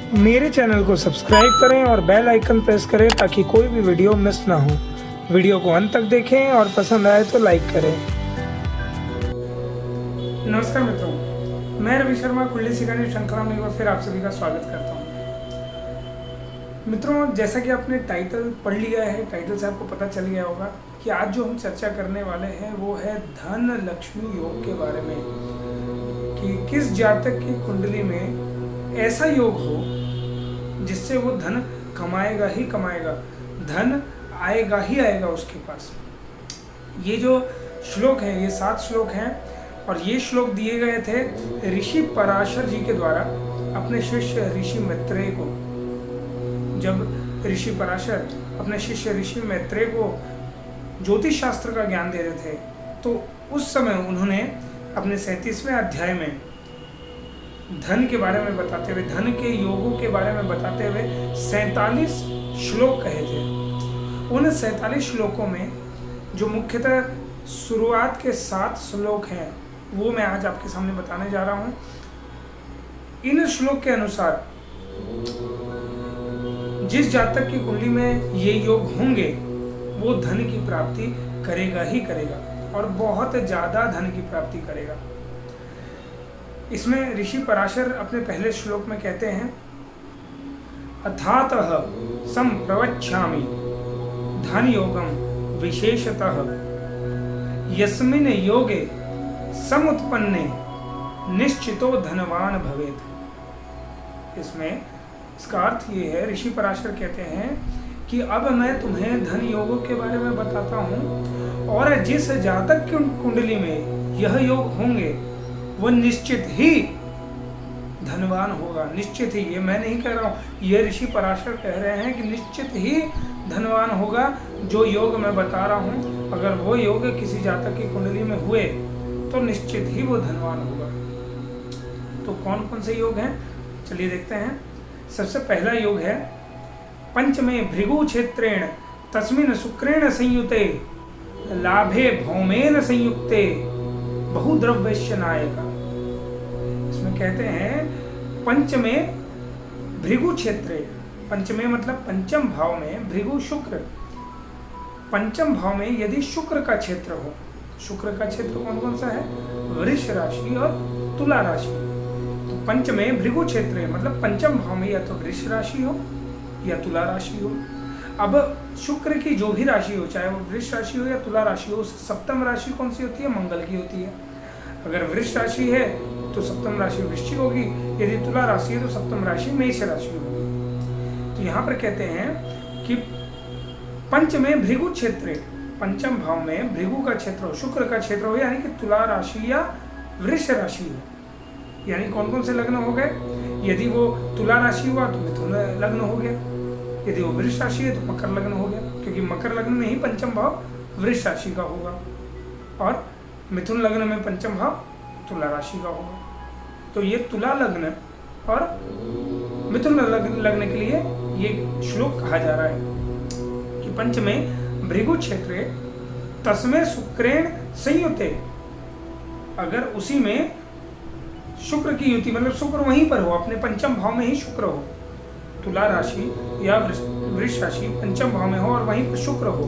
मेरे चैनल को सब्सक्राइब करें और बेल आइकन प्रेस करें ताकि कोई भी वीडियो मिस ना हो। वीडियो को अंत तक देखें और पसंद आए तो लाइक करें। नमस्कार मित्रों, मैं रवि शर्मा कुंडली सिखाने श्रृंखला में एक बार फिर आप सभी का स्वागत करता हूं। मित्रों, जैसा कि आपने टाइटल पढ़ लिया है, टाइटल से आपको पता चल गया होगा कि आज जो हम चर्चा करने वाले हैं वो है धन लक्ष्मी योग के बारे में, कि किस जातक की कुंडली में ऐसा योग हो जिससे वो धन कमाएगा ही कमाएगा, धन आएगा ही आएगा उसके पास। ये जो श्लोक हैं, ये 7 श्लोक हैं और ये श्लोक दिए गए थे ऋषि पराशर जी के द्वारा अपने शिष्य ऋषि मैत्रेय को। जब ऋषि पराशर अपने शिष्य ऋषि मैत्रेय को ज्योतिष शास्त्र का ज्ञान दे रहे थे तो उस समय उन्होंने अपने 37वें अध्याय में धन के बारे में बताते हुए, धन के योगों के बारे में बताते हुए 47 श्लोक कहे थे। उन 47 श्लोकों में जो मुख्यतः शुरुआत के 7 श्लोक हैं वो मैं आज आपके सामने बताने जा रहा हूँ। इन श्लोक के अनुसार जिस जातक की कुंडली में ये योग होंगे वो धन की प्राप्ति करेगा ही करेगा और बहुत ज़्यादा धन की प्राप्ति करेगा। इसमें ऋषि पराशर अपने पहले श्लोक में कहते हैं, अथातः संप्रवक्ष्यामि धन योगम विशेषतः यस्मिन् योगे समुत्पन्ने निश्चितो धनवान भवेत्। इसका अर्थ ये है, ऋषि पराशर कहते हैं कि अब मैं तुम्हें धन योगों के बारे में बताता हूँ और जिस जातक की कुंडली में यह योग होंगे वो निश्चित ही धनवान होगा। निश्चित ही, ये मैं नहीं कह रहा हूँ, ये ऋषि पराशर कह रहे हैं कि निश्चित ही धनवान होगा जो योग मैं बता रहा हूँ। अगर वो योग किसी जातक की कुंडली में हुए तो निश्चित ही वो धनवान होगा। तो कौन कौन से योग हैं, चलिए देखते हैं। सबसे पहला योग है, पंचमे भृगु क्षेत्रेण तस्मिन् शुक्रेण संयुते लाभे भौमेन संयुक्ते बहुद्रव्यस्य नायका। इसमें कहते हैं पंचमे भृगु क्षेत्रे, पंचमे मतलब पंचम भाव में, भृगु शुक्र, पंचम भाव में यदि शुक्र का क्षेत्र हो। शुक्र का क्षेत्र कौन कौन सा है? वृष राशि और तुला राशि। तो पंचमे भृगु क्षेत्र मतलब पंचम भाव में या तो वृष राशि हो या तुला राशि हो। अब शुक्र की जो भी राशि हो, चाहे वो वृष राशि हो या तुला राशि हो, सप्तम राशि कौन सी होती है? मंगल की होती है। अगर वृष राशि है तो सप्तम राशि वृश्चिक होगी, यदि तुला राशि है तो सप्तम राशि मेष राशि होगी। तो यहाँ पर कहते हैं कि पंचमे भृगु क्षेत्र, पंचम भाव में भृगु का क्षेत्र हो, शुक्र का क्षेत्र हो, यानी कि तुला राशि या वृष राशि हो। यानी कौन कौन से लग्न हो गए? यदि वो तुला राशि हुआ तो मिथुन लग्न हो गया, यदि वो वृष राशि है तो मकर लग्न हो गया, क्योंकि मकर लग्न में ही पंचम भाव वृष राशि का होगा और मिथुन लग्न में पंचम भाव तुला राशि का होगा। तो ये तुला लग्न और मिथुन लग्न के लिए ये श्लोक कहा जा रहा है कि पंचमे भृगु क्षेत्रे तस्मे शुक्रेण संयुते, अगर उसी में शुक्र की युति मतलब शुक्र वहीं पर हो, अपने पंचम भाव में ही शुक्र हो, तुला राशि या वृष राशि पंचम भाव में हो और वहीं पर शुक्र हो,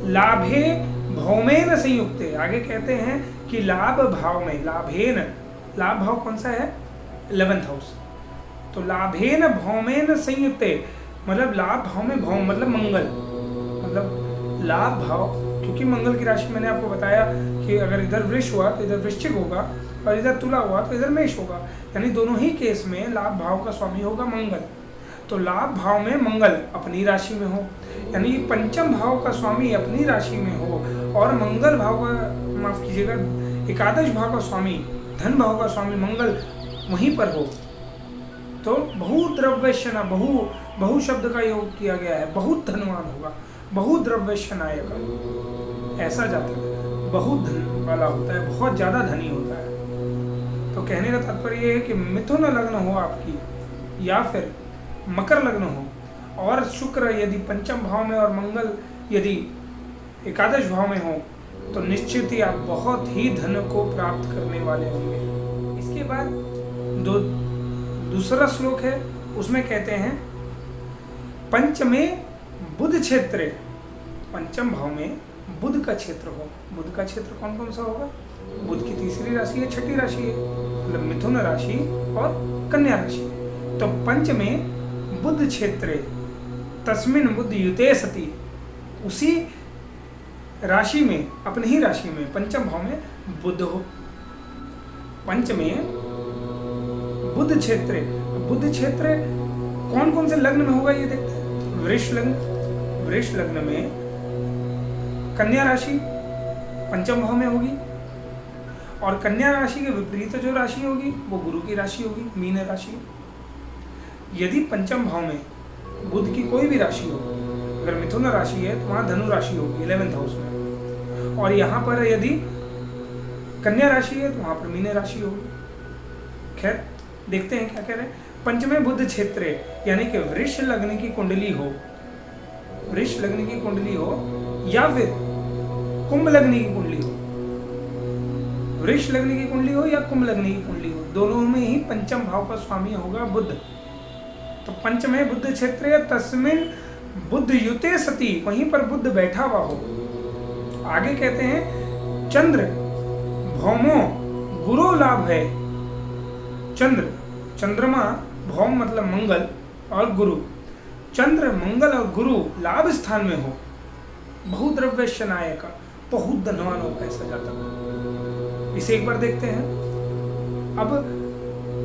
लाभे भौमेन संयुक्ते, आगे कहते हैं कि लाभ भाव में, लाभेन, लाभ भाव कौन सा है? 11th house. तो लाभेन भौमेन संयुक्ते मतलब लाभ भाव में, भौम मतलब मंगल, मतलब लाभ भाव, क्योंकि मंगल की राशि मैंने आपको बताया कि अगर इधर वृष हुआ तो इधर वृश्चिक होगा और इधर तुला हुआ तो इधर मेष होगा, यानी दोनों ही केस में लाभ भाव का स्वामी होगा मंगल। तो लाभ भाव में मंगल अपनी राशि में हो, यानी पंचम भाव का स्वामी अपनी राशि में हो और मंगल भाव का, माफ कीजिएगा, एकादश भाव का स्वामी, धन भाव का स्वामी मंगल वहीं पर हो, तो बहुद्रव्यस्य, बहु शब्द का योग किया गया है, बहुत धनवान होगा, बहुद्रव्यस्य नायक। ऐसा जातक बहुत धन वाला होता है, बहुत ज्यादा धनी होता है। तो कहने का तात्पर्य ये है कि मिथुन लग्न हो आपकी या फिर मकर लग्न हो और शुक्र यदि पंचम भाव में और मंगल यदि एकादश भाव में हो तो निश्चित ही आप बहुत ही धन को प्राप्त करने वाले होंगे। इसके बाद दूसरा श्लोक है उसमें कहते हैं पंचमे बुध क्षेत्र, पंचम भाव में बुध का क्षेत्र हो। बुध का क्षेत्र कौन कौन सा होगा? बुध की तीसरी राशि है, छठी राशि है, मतलब मिथुन राशि और कन्या राशि। तो पंचमे बुध क्षेत्र तस्मिन बुध युते सति, उसी राशि में, अपनी ही राशि में, पंचम भाव में बुध हो। पंचमे बुध क्षेत्र, बुध क्षेत्र कौन कौन से लग्न में होगा ये देखते हैं। वृष लग्न, वृष लग्न में कन्या राशि पंचम भाव में होगी, और कन्या राशि के विपरीत जो राशि होगी वो गुरु की राशि होगी, मीन राशि। यदि पंचम भाव में बुध की कोई भी राशि हो, अगर मिथुन राशि है तो वहां धनु राशि होगी 11th हाउस में, और यहाँ पर यदि कन्या राशि है तो वहां पर मीन राशि होगी। खैर देखते हैं क्या कह रहे हैं। पंचमे बुध क्षेत्र यानी कि वृष लग्न की कुंडली हो, वृष लग्न की कुंडली हो या फिर कुंभ लग्न की कुंडली हो, वृष लग्न की कुंडली हो या कुंभ लग्न की कुंडली हो, दोनों में ही पंचम भाव का स्वामी होगा बुध। तो पंचमे बुध क्षेत्र तस्मिन बुध युते सती, वहीं पर बुध बैठा हुआ हो। आगे कहते हैं चंद्र भौमो गुरु लाभ है। चंद्र, चंद्रमा, भौम मतलब मंगल और गुरु, चंद्र मंगल और गुरु लाभ स्थान में हो, बहुद्रव्य नायक, बहुत धनवान होगा ऐसा जातक। इसे एक बार देखते हैं। अब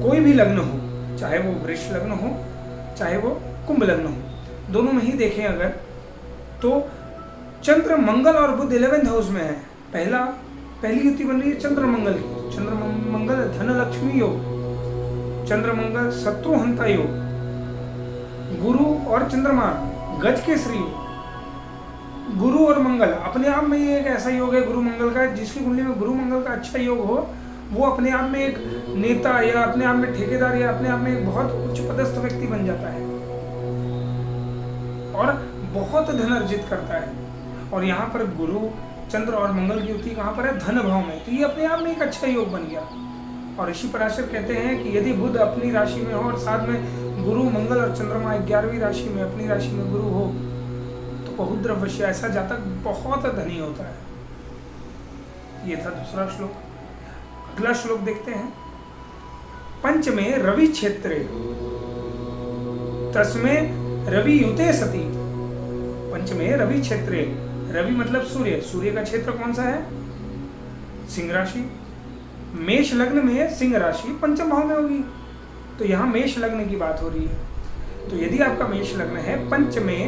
कोई भी लग्न हो, चाहे वो वृष लग्न हो चाहे वो कुंभ लग्न हो, दोनों में ही देखें अगर, तो चंद्र मंगल और बुध 11th हाउस में है। पहली युति बन रही है चंद्र मंगल की। चंद्र मंगल धन लक्ष्मी योग, चंद्र मंगल शत्रुहंता योग, गुरु और चंद्रमा गज के श्री योग। गुरु और मंगल अपने आप में ये एक ऐसा योग है गुरु मंगल का, जिसकी कुंडली में गुरु मंगल का अच्छा योग हो, वो अपने आप में एक नेता या अपने आप में ठेकेदार या अपने आप में एक बहुत उच्च पदस्थ व्यक्ति बन जाता है और बहुत धन अर्जित करता है। और यहाँ पर गुरु चंद्र और मंगल की युति कहाँ पर है? धन भाव में। तो ये अपने आप में एक अच्छा योग बन गया। और ऋषि पराशर कहते हैं कि यदि बुध अपनी राशि में हो और साथ में गुरु मंगल और चंद्रमा 11वीं राशि में, अपनी राशि में गुरु हो, तो बहुत द्रव्य, ऐसा जातक बहुत धनी होता है। ये था दूसरा श्लोक। अगला श्लोक देखते हैं। पंचमे रवि क्षेत्रे तस्मे रवि युते सती। पंचमे रवि क्षेत्रे, रवि मतलब सूर्य, सूर्य का क्षेत्र कौन सा है? सिंह राशि। मेष लग्न में सिंह राशि पंचम भाव में होगी, तो यहाँ मेष लग्न की बात हो रही है। तो यदि आपका मेष लग्न है, पंचमे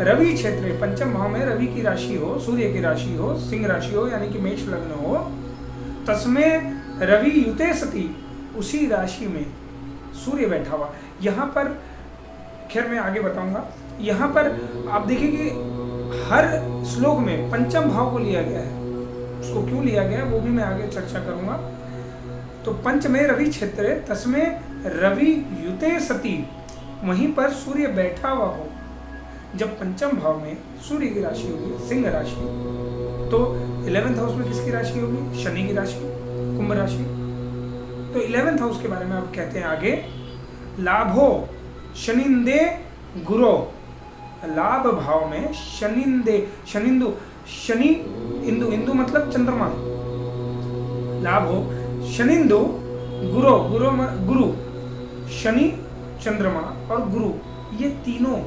रवि क्षेत्र, पंचम भाव में रवि की राशि हो, सूर्य की राशि हो, सिंह राशि हो, यानी कि मेष लग्न हो, तस्मे रवि युते सती, उसी राशि में सूर्य बैठा हुआ। यहाँ पर खैर मैं आगे बताऊंगा। यहाँ पर आप देखिए कि हर श्लोक में पंचम भाव को लिया गया है, उसको क्यों लिया गया है वो भी मैं आगे चर्चा करूंगा। तो पंचमे रवि क्षेत्र तस्मे रवि युते सती, वहीं पर सूर्य बैठा हुआ हो। जब पंचम भाव में सूर्य की राशि होगी सिंह राशि, तो 11th हाउस में किसकी राशि होगी? शनि की राशि, कुंभ राशि। तो 11th हाउस के बारे में आप कहते हैं आगे, लाभो शनिंदे गुरो, लाभ भाव में शनिंदे, शनिंदु, शनि इंदु, इंदु मतलब चंद्रमा, लाभ हो शनिंदु गुरु, गुरु शनि चंद्रमा और गुरु, ये तीनों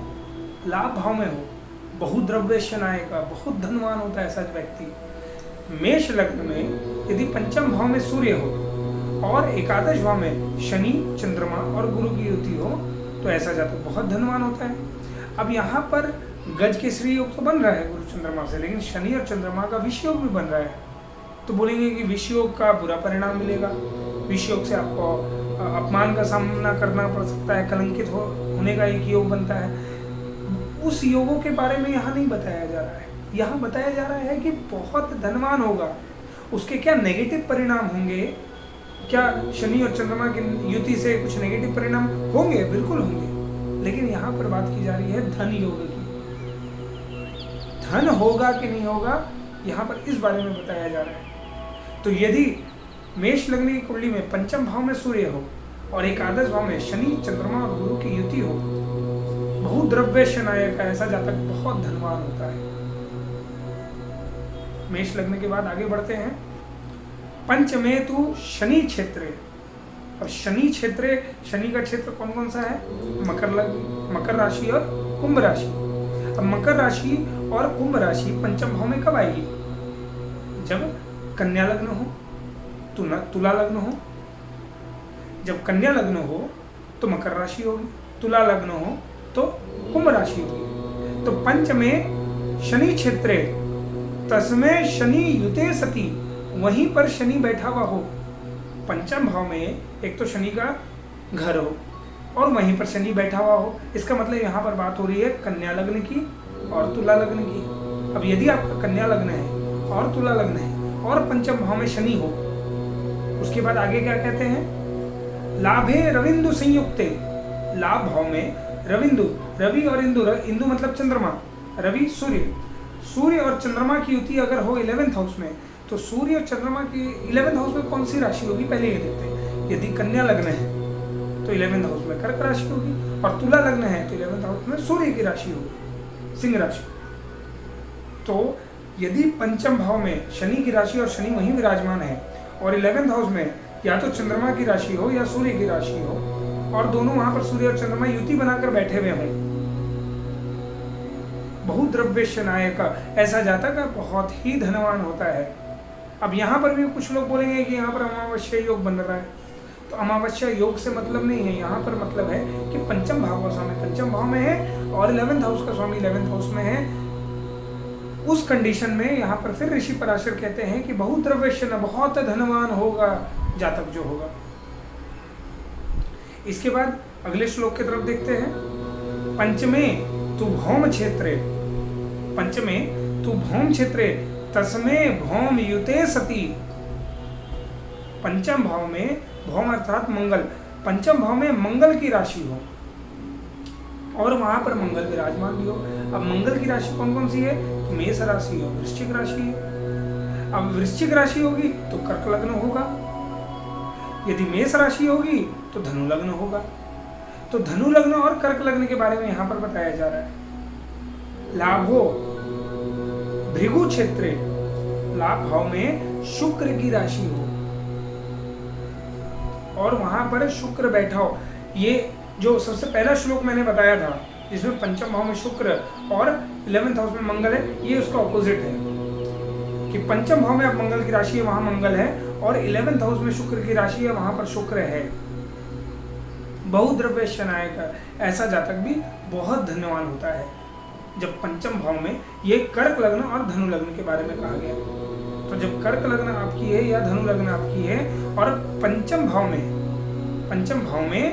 लाभ भाव में हो, बहुत द्रव्य नायक, बहुत धनवान होता है ऐसा व्यक्ति। मेष लग्न में यदि पंचम भाव में सूर्य हो और एकादश भाव में शनि चंद्रमा और गुरु की युति हो, तो ऐसा जातक बहुत धनवान होता है। अब यहाँ पर गज के श्री योग तो बन रहा है गुरु चंद्रमा से, लेकिन शनि और चंद्रमा का विष योग भी बन रहा है। तो बोलेंगे कि विष योग का बुरा परिणाम मिलेगा, विष योग से आपको अपमान का सामना करना पड़ सकता है, कलंकित होने का एक योग बनता है। उस योगों के बारे में यहाँ नहीं बताया जा रहा है। यहाँ बताया जा रहा है कि बहुत धनवान होगा, उसके क्या नेगेटिव परिणाम होंगे, क्या शनि और चंद्रमा की युति से कुछ नेगेटिव परिणाम होंगे? बिल्कुल होंगे। लेकिन यहाँ पर बात की जा रही है धन योग की। धन होगा कि नहीं होगा, यहाँ पर इस बारे में बताया जा रहा है। तो यदि मेष लग्न की कुंडली में पंचम भाव में सूर्य हो और एकादश भाव में शनि, चंद्रमा और गुरु की युति हो, बहुद्रव्यस्य नायक का ऐसा जातक बहुत धनवान होता है। मेष लगने के बाद आगे बढ़ते हैं। पंचमे तु शनि क्षेत्रे। अब शनि क्षेत्र, शनि का क्षेत्र कौन कौन सा है? मकर राशि और कुंभ राशि। अब मकर राशि और कुंभ राशि पंचम भाव में कब आएगी? जब कन्या लग्न हो, तुला लग्न हो। जब कन्या लग्न हो तो मकर राशि होगी, तुला लग्न हो तो कुंभ राशि होगी। तो पंचमे शनि क्षेत्रे तस्मै शनि युते सती, वहीं पर शनि बैठा हुआ हो। पंचम भाव में एक तो शनि का घर हो और वहीं पर शनि बैठा हुआ हो। इसका मतलब यहाँ पर बात हो रही है कन्या लग्न की और तुला लग्न की। अब यदि आपका कन्या लग्न है और तुला लग्न है और पंचम भाव में शनि हो, उसके बाद आगे क्या कहते हैं? लाभे रविंदु संयुक्ते। लाभ भाव में रविंदु, रवि और इंदु, इंदु मतलब चंद्रमा, रवि सूर्य और चंद्रमा की युति अगर हो 11th हाउस में, तो सूर्य और चंद्रमा की 11th हाउस में कौन सी राशि होगी पहले ये देखते हैं। यदि कन्या लग्न है तो 11th हाउस में कर्क राशि होगी, और तुला लग्न है तो 11th हाउस में सूर्य की राशि होगी, सिंह राशि। तो यदि पंचम भाव में शनि की राशि और शनि वहीं विराजमान है और 11th हाउस में या तो चंद्रमा की राशि हो या सूर्य की राशि हो, और दोनों वहां पर सूर्य और चंद्रमा युति बनाकर बैठे हुए हों, बहुद्रव्यस्य नायक ऐसा जातक बहुत ही धनवान होता है। अब यहाँ पर भी कुछ लोग बोलेंगे कि यहाँ पर अमावस्या योग बन रहा है, तो अमावस्या योग से मतलब नहीं है। यहाँ पर मतलब है कि पंचम भाव का स्वामी पंचम भाव में है और 11th हाउस का स्वामी 11th हाउस में है। उस कंडीशन में यहाँ पर फिर ऋषि पराशर कहते हैं कि बहुद्रव्यस्य न, बहुत धनवान होगा जातक जो होगा। इसके बाद अगले श्लोक की तरफ देखते हैं। पंचमे तु भौम क्षेत्रे, पंचमे तु भौम क्षेत्रे तस्मे भौम युते सती। पंचम भाव में भौम अर्थात मंगल, पंचम भाव में मंगल की राशि हो और वहां पर मंगल विराजमान भी हो। अब मंगल की राशि कौन कौन सी है? तो मेष राशि और वृश्चिक राशि है। अब वृश्चिक राशि होगी तो कर्क लग्न होगा, यदि मेष राशि होगी तो धनु लग्न होगा। तो धनु लग्न और कर्क लग्न के बारे में यहां पर बताया जा रहा है। लाभो भृगु क्षेत्रे, लाभ भाव में शुक्र की राशि हो और वहां पर शुक्र बैठा हो। ये जो सबसे पहला श्लोक मैंने बताया था जिसमें पंचम भाव में शुक्र और 11th हाउस में मंगल है, ये उसका ऑपोजिट है कि पंचम भाव में अब मंगल की राशि है, वहां मंगल है, और 11th हाउस में शुक्र की राशि है, वहां पर शुक्र है। बहुद्रव्यस्य नायक ऐसा जातक भी बहुत धनवान होता है। जब पंचम भाव में ये कर्क लग्न और धनु लग्न के बारे में कहा गया, तो जब कर्क लग्न आपकी है या धनु लग्न आपकी है और पंचम भाव में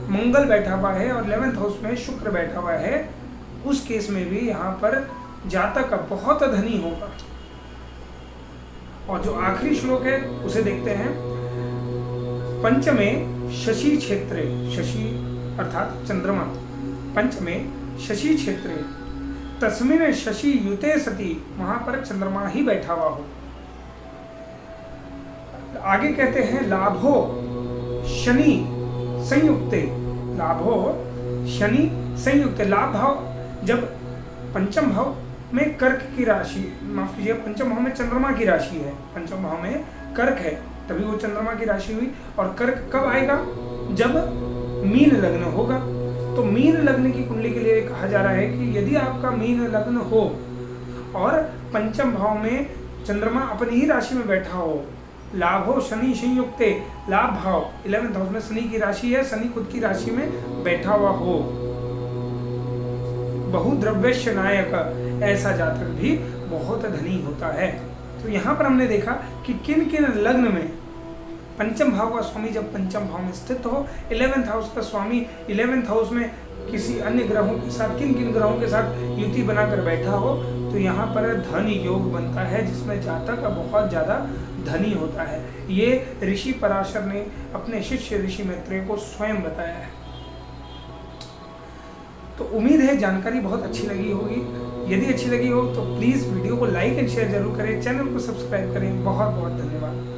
मंगल बैठा हुआ है और 11th हाउस में शुक्र बैठा हुआ है, उस केस में भी यहाँ पर जातक बहुत धनी होगा। और जो आखिरी श्लोक है उसे देखते हैं। पंचमे शशि क्षेत्रे, शशि अर्थात चंद्रमा, पंचमे शशि क्षेत्रे तस्मिन शशि युते सती, वहां पर चंद्रमा ही बैठा हुआ हो। आगे कहते हैं लाभो शनि संयुक्ते, लाभो शनि संयुक्ते। लाभ भाव जब पंचम भाव में कर्क की राशि, माफ कीजिए पंचम भाव में चंद्रमा की राशि है, पंचम भाव में कर्क है, तभी वो चंद्रमा की राशि हुई। और कर्क कब आएगा? जब मीन लग्न होगा। तो मीन लग्न की कुंडली के लिए कहा जा रहा है कि यदि आपका मीन लग्न हो और पंचम भाव में चंद्रमा अपनी ही राशि में बैठा हो, लाभो शनि संयुक्ते, लाभ भाव 11th हाउस में शनि की राशि है, शनि खुद की राशि में बैठा हुआ हो, बहुद्रव्यस्य नायक ऐसा जातक भी बहुत धनी होता है। तो यहाँ पर हमने देखा कि किन किन लग्न में पंचम भाव का स्वामी जब पंचम भाव में स्थित हो, 11th हाउस का स्वामी 11th हाउस में किसी अन्य ग्रहों के साथ, किन किन ग्रहों के साथ युति बनाकर बैठा हो, तो यहाँ पर धन योग बनता है जिसमें जातक बहुत ज़्यादा धनी होता है। ये ऋषि पराशर ने अपने शिष्य ऋषि मैत्रेय को स्वयं बताया है। तो उम्मीद है जानकारी बहुत अच्छी लगी होगी। यदि अच्छी लगी हो तो प्लीज़ वीडियो को लाइक एंड शेयर जरूर करें, चैनल को सब्सक्राइब करें। बहुत बहुत धन्यवाद।